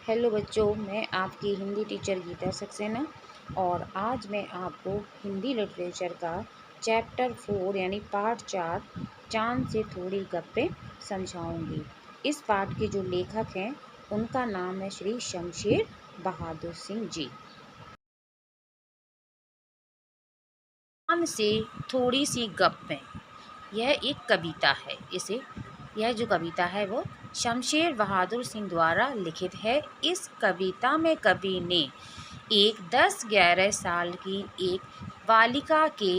Hello बच्चों, मैं आपकी हिंदी टीचर गीता सक्सेना और आज मैं आपको हिंदी लिटरेचर का चैप्टर 4 यानी पार्ट 4 चाँद से थोड़ी गप्पें समझाऊंगी। इस पाठ के जो लेखक हैं उनका नाम है श्री शमशेर बहादुर सिंह जी। चाँद से थोड़ी सी गप्पें, यह एक कविता है। यह जो कविता है वो शमशेर बहादुर सिंह द्वारा लिखित है। इस कविता में कवि ने एक 10-11 साल की एक बालिका के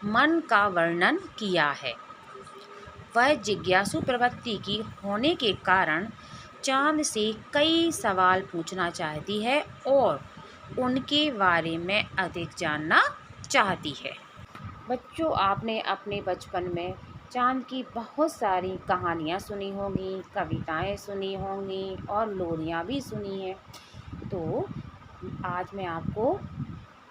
मन का वर्णन किया है। वह जिज्ञासु प्रवृत्ति की होने के कारण चाँद से कई सवाल पूछना चाहती है और उनके बारे में अधिक जानना चाहती है। बच्चों, आपने अपने बचपन में चाँद की बहुत सारी कहानियाँ सुनी होंगी, कविताएं सुनी होंगी और लोरियाँ भी सुनी हैं। तो आज मैं आपको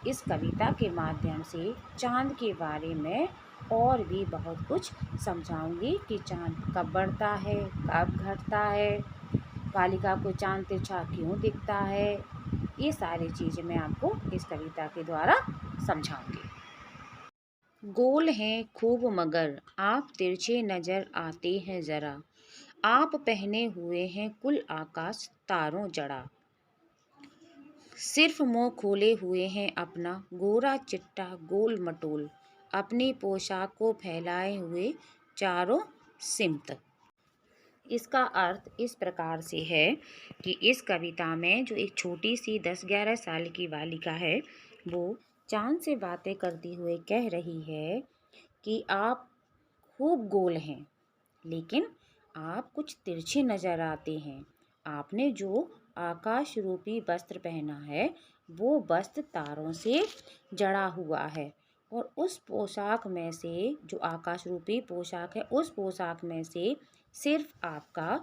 इस कविता के माध्यम से चाँद के बारे में और भी बहुत कुछ समझाऊंगी कि चाँद कब बढ़ता है, कब घटता है, बालिका को चाँद तिरछा क्यों दिखता है। ये सारी चीज़ें मैं आपको इस कविता के द्वारा समझाऊंगी। गोल हैं खूब मगर आप तिरछे नजर आते हैं ज़रा, आप पहने हुए हैं कुल आकाश तारों जड़ा, सिर्फ मुँह खोले हुए हैं अपना गोरा चिट्टा गोल मटोल, अपनी पोशाक को फैलाए हुए चारों सिमत। इसका अर्थ इस प्रकार से है कि इस कविता में जो एक छोटी सी 10-11 साल की बालिका है वो चाँद से बातें करती हुए कह रही है कि आप खूब गोल हैं, लेकिन आप कुछ तिरछे नज़र आते हैं। आपने जो आकाश रूपी वस्त्र पहना है वो वस्त्र तारों से जड़ा हुआ है और उस पोशाक में से, जो आकाश रूपी पोशाक है, उस पोशाक में से सिर्फ आपका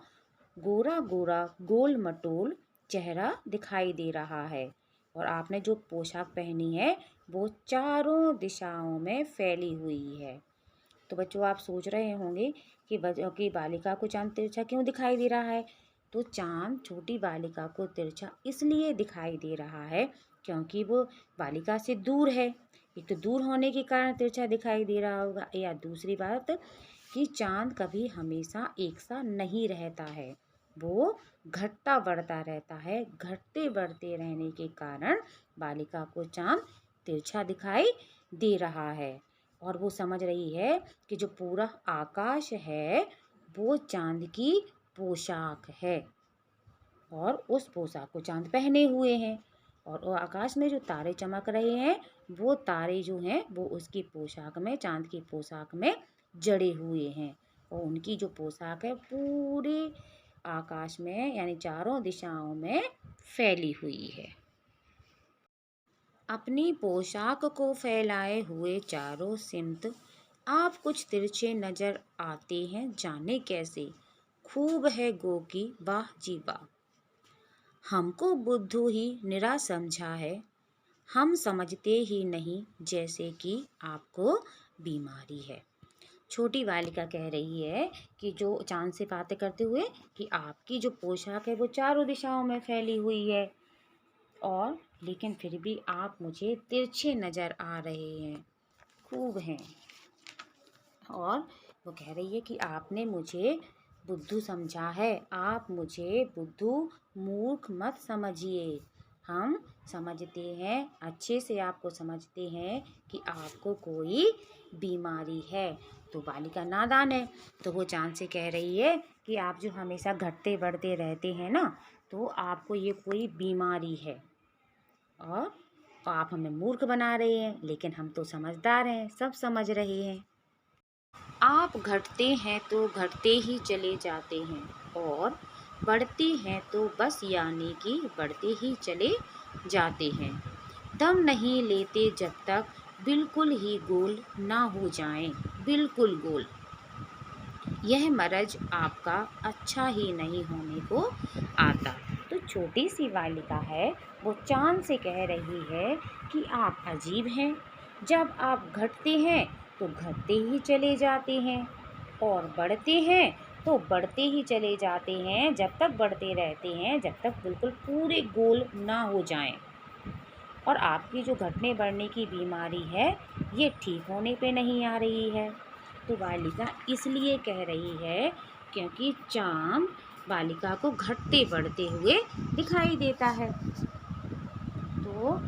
गोरा गोरा गोल मटोल चेहरा दिखाई दे रहा है और आपने जो पोशाक पहनी है वो चारों दिशाओं में फैली हुई है। तो बच्चों, आप सोच रहे होंगे कि बालिका को चाँद तिरछा क्यों दिखाई दे रहा है। तो चाँद छोटी बालिका को तिरछा इसलिए दिखाई दे रहा है क्योंकि वो बालिका से दूर है। एक तो दूर होने के कारण तिरछा दिखाई दे रहा होगा, या दूसरी बात कि चाँद कभी हमेशा एक सा नहीं रहता है, वो घटता बढ़ता रहता है। घटते बढ़ते रहने के कारण बालिका को चाँद तिरछा दिखाई दे रहा है और वो समझ रही है कि जो पूरा आकाश है वो चाँद की पोशाक है और उस पोशाक को चाँद पहने हुए हैं और वो आकाश में जो तारे चमक रहे हैं वो तारे जो हैं वो उसकी पोशाक में, चाँद की पोशाक में जड़े हुए हैं और उनकी जो पोशाक है पूरे आकाश में यानी चारों दिशाओं में फैली हुई है। अपनी पोशाक को फैलाए हुए चारों सिमत आप कुछ तिरछे नजर आते हैं, जाने कैसे, खूब है गो की वाह जी वाह, हमको बुद्धू ही निरा समझा है, हम समझते ही नहीं जैसे कि आपको बीमारी है। छोटी बालिका कह रही है कि जो चाँद से बातें करते हुए कि आपकी जो पोशाक है वो चारों दिशाओं में फैली हुई है और लेकिन फिर भी आप मुझे तिरछे नज़र आ रहे हैं, खूब हैं। और वो कह रही है कि आपने मुझे बुद्धू समझा है, आप मुझे बुद्धू मूर्ख मत समझिए, हम समझते हैं, अच्छे से आपको समझते हैं कि आपको कोई बीमारी है। तो बालिका नादान है, तो वो चाँद से कह रही है कि आप जो हमेशा घटते बढ़ते रहते हैं ना, तो आपको ये कोई बीमारी है और आप हमें मूर्ख बना रहे हैं, लेकिन हम तो समझदार हैं, सब समझ रहे हैं। आप घटते हैं तो घटते ही चले जाते हैं और बढ़ते हैं तो बस यानी कि बढ़ते ही चले जाते हैं। दम नहीं लेते जब तक बिल्कुल ही गोल ना हो जाएं, बिल्कुल गोल। यह मरज आपका अच्छा ही नहीं होने को आता। तो छोटी सी बालिका है वो चाँद से कह रही है कि आप अजीब हैं, जब आप घटते हैं तो घटते ही चले जाते हैं और बढ़ते हैं तो बढ़ते ही चले जाते हैं, जब तक बढ़ते रहते हैं जब तक बिल्कुल पूरे गोल ना हो जाएं। और आपकी जो घटने बढ़ने की बीमारी है ये ठीक होने पे नहीं आ रही है। तो बालिका इसलिए कह रही है क्योंकि चाँद बालिका को घटते बढ़ते हुए दिखाई देता है। तो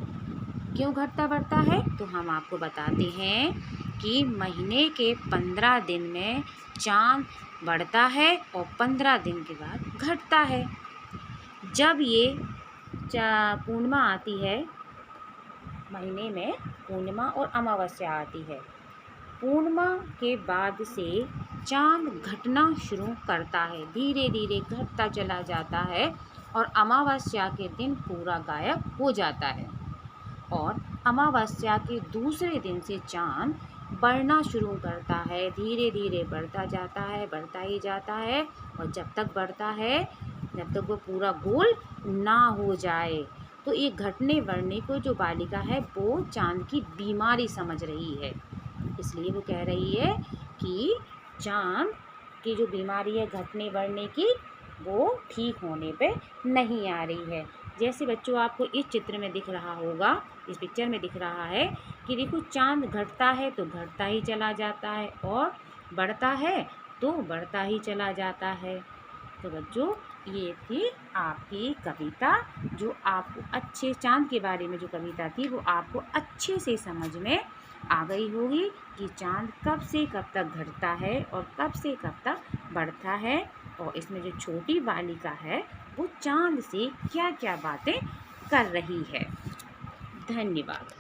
क्यों घटता बढ़ता है, तो हम आपको बताते हैं कि महीने के 15 दिन में चाँद बढ़ता है और 15 दिन के बाद घटता है। जब ये पूर्णिमा आती है, महीने में पूर्णिमा और अमावस्या आती है, पूर्णिमा के बाद से चाँद घटना शुरू करता है, धीरे धीरे घटता चला जाता है और अमावस्या के दिन पूरा गायब हो जाता है। और अमावस्या के दूसरे दिन से चाँद बढ़ना शुरू करता है, धीरे धीरे बढ़ता जाता है, बढ़ता ही जाता है और जब तक बढ़ता है जब तक वो पूरा गोल ना हो जाए। तो ये घटने बढ़ने को जो बालिका है वो चाँद की बीमारी समझ रही है, इसलिए वो कह रही है कि चाँद की जो बीमारी है घटने बढ़ने की वो ठीक होने पे नहीं आ रही है। जैसे बच्चों आपको इस चित्र में दिख रहा होगा, इस पिक्चर में दिख रहा है कि देखो चाँद घटता है तो घटता ही चला जाता है और बढ़ता है तो बढ़ता ही चला जाता है। तो बच्चों ये थी आपकी कविता, जो आपको अच्छे चाँद के बारे में जो कविता थी वो आपको अच्छे से समझ में आ गई होगी कि चाँद कब से कब तक घटता है और कब से कब तक बढ़ता है। और इसमें जो छोटी बालिका है वो चाँद से क्या क्या बातें कर रही है। धन्यवाद।